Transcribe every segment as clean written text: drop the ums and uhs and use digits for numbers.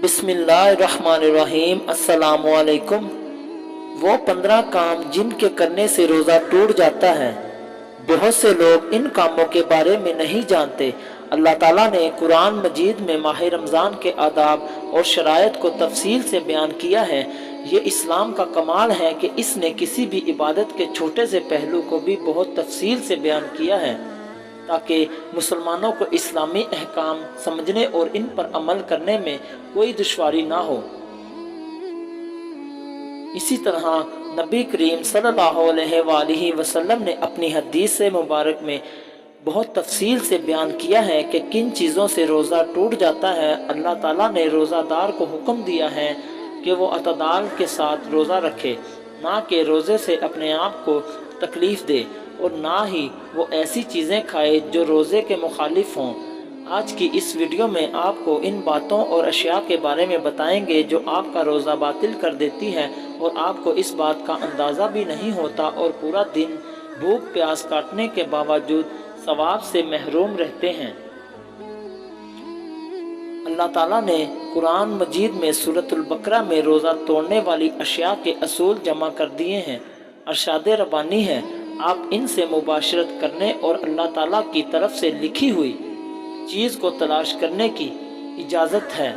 बिस्मिल्लाहिर्रहमानिर्रहीम। अस्सलाम वालेकुम। वो 15 काम जिनके करने से रोज़ा टूट जाता है। बहुत से लोग इन कामों के बारे में नहीं जानते। अल्लाह ताला ने कुरान मजीद में माह रमज़ान के आदाब और शराइत को तफसील से बयान किया है। ये इस्लाम का कमाल है कि इसने किसी भी इबादत के छोटे से पहलू को भी बहुत तफसील से बयान किया है, ताकि मुसलमानों को इस्लामी अहकाम समझने और इन पर अमल करने में कोई दुश्वारी ना हो। इसी तरह नबी करीम सल्लल्लाहु अलैहि वसल्लम ने अपनी हदीस मुबारक में बहुत तफसील से बयान किया है कि किन चीज़ों से रोज़ा टूट जाता है। अल्लाह ताला ने रोज़ादार को हुक्म दिया है कि वो अतदाल के साथ रोज़ा रखे, ना कि रोज़े से अपने आप को तकलीफ़ दे, और ना ही वो ऐसी चीज़ें खाए जो रोज़े के मुखालिफ हों। आज की इस वीडियो में आपको इन बातों और अशिया के बारे में बताएंगे जो आपका रोज़ा बातिल कर देती है और आपको इस बात का अंदाज़ा भी नहीं होता, और पूरा दिन भूख प्यास काटने के बावजूद सवाब से महरूम रहते हैं। अल्लाह ताला ने कुरान मजीद में सूरतुल बकरा में रोज़ा तोड़ने वाली अशिया के असूल जमा कर दिए हैं। अरशाद रब्बानी है, आप इनसे मुबाशरत करने और अल्लाह ताला की तरफ से लिखी हुई चीज़ को तलाश करने की इजाज़त है।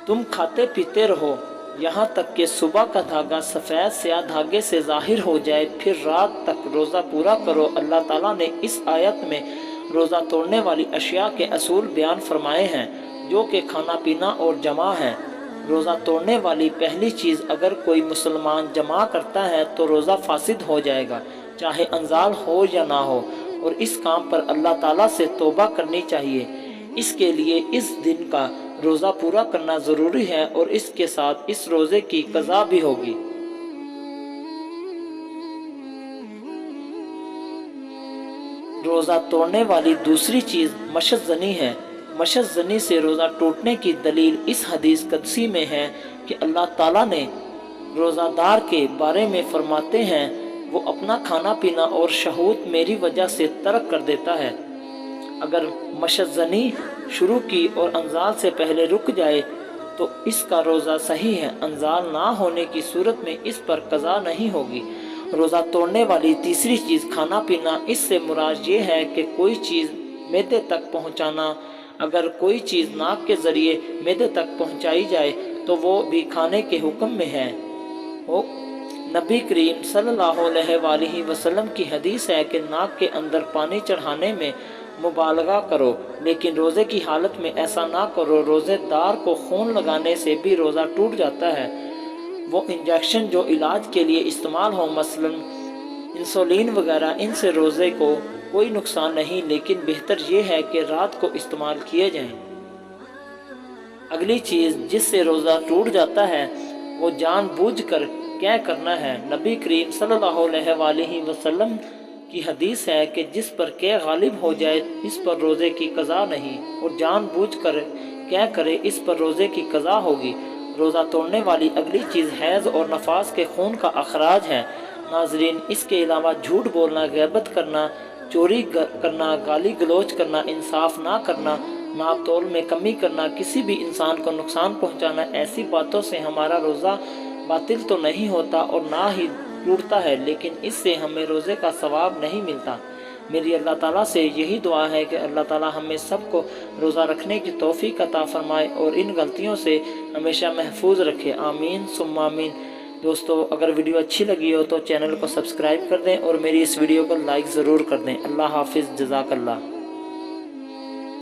तुम खाते पीते रहो यहाँ तक कि सुबह का धागा सफ़ेद स्याह धागे से ज़ाहिर हो जाए, फिर रात तक रोज़ा पूरा करो। अल्लाह ताला ने इस आयत में रोज़ा तोड़ने वाली अशिया के असूल बयान फरमाए हैं, जो कि खाना पीना और जमा है। रोज़ा तोड़ने वाली पहली चीज़ अगर कोई मुसलमान जमा करता है तो रोज़ा फासिद हो जाएगा, चाहे अंजाल हो या ना हो, और इस काम पर अल्लाह ताला से तौबा करनी चाहिए। इसके लिए इस दिन का रोज़ा पूरा करना ज़रूरी है और इसके साथ इस रोज़े की क़ज़ा भी होगी। रोज़ा तोड़ने वाली दूसरी चीज़ मशज़नी है। मशज़नी से रोज़ा टूटने की दलील इस हदीस क़दसी में है कि अल्लाह ताला ने रोज़ादार के बारे में फरमाते हैं, वो अपना खाना पीना और शहूत मेरी वजह से तर्क कर देता है। अगर मशज़नी शुरू की और अंजाल से पहले रुक जाए तो इसका रोज़ा सही है। अंजाल ना होने की सूरत में इस पर क़ज़ा नहीं होगी। रोज़ा तोड़ने वाली तीसरी चीज़ खाना पीना। इससे मुराद ये है कि कोई चीज़ मैदे तक पहुँचाना। अगर कोई चीज़ नाक के ज़रिए मैदे तक पहुँचाई जाए तो वो भी खाने के हुक्म में है। नबी करीम सल्लल्लाहु अलैहि वसल्लम की हदीस है कि नाक के अंदर पानी चढ़ाने में मुबालगा करो, लेकिन रोज़े की हालत में ऐसा ना करो। रोज़ेदार को खून लगाने से भी रोज़ा टूट जाता है। वो इंजेक्शन जो इलाज के लिए इस्तेमाल हो, मसलन इंसुलिन वगैरह, इनसे रोज़े को कोई नुकसान नहीं, लेकिन बेहतर ये है कि रात को इस्तेमाल किए जाएं। अगली चीज़ जिससे रोज़ा टूट जाता है वो जानबूझकर क्या करना है। नबी करीम सल्लल्लाहु अलैहि वसल्लम की हदीस है कि जिस पर क्या गालिब हो जाए इस पर रोज़े की क़ज़ा नहीं, और जानबूझकर क्या करे इस पर रोज़े की क़ज़ा होगी। रोज़ा तोड़ने वाली अगली चीज़ हैज़ और नफास के खून का अखराज है। नाज़रीन, इसके अलावा झूठ बोलना, ग़ीबत करना, चोरी करना, गाली गलोच करना, इंसाफ ना करना, नाप तोल में कमी करना, किसी भी इंसान को नुकसान पहुँचाना, ऐसी बातों से हमारा रोज़ा बातिल तो नहीं होता और ना ही टूटता है, लेकिन इससे हमें रोज़े का सवाब नहीं मिलता। मेरी अल्लाह ताला से यही दुआ है कि अल्लाह ताला हमें सबको रोज़ा रखने की तौफीक अता फरमाए और इन गलतियों से हमेशा महफूज रखे। आमीन सुम्मा आमीन। दोस्तों, अगर वीडियो अच्छी लगी हो तो चैनल को सब्सक्राइब कर दें और मेरी इस वीडियो को लाइक ज़रूर कर दें। अल्लाह हाफिज़, जज़ाकल्लाह।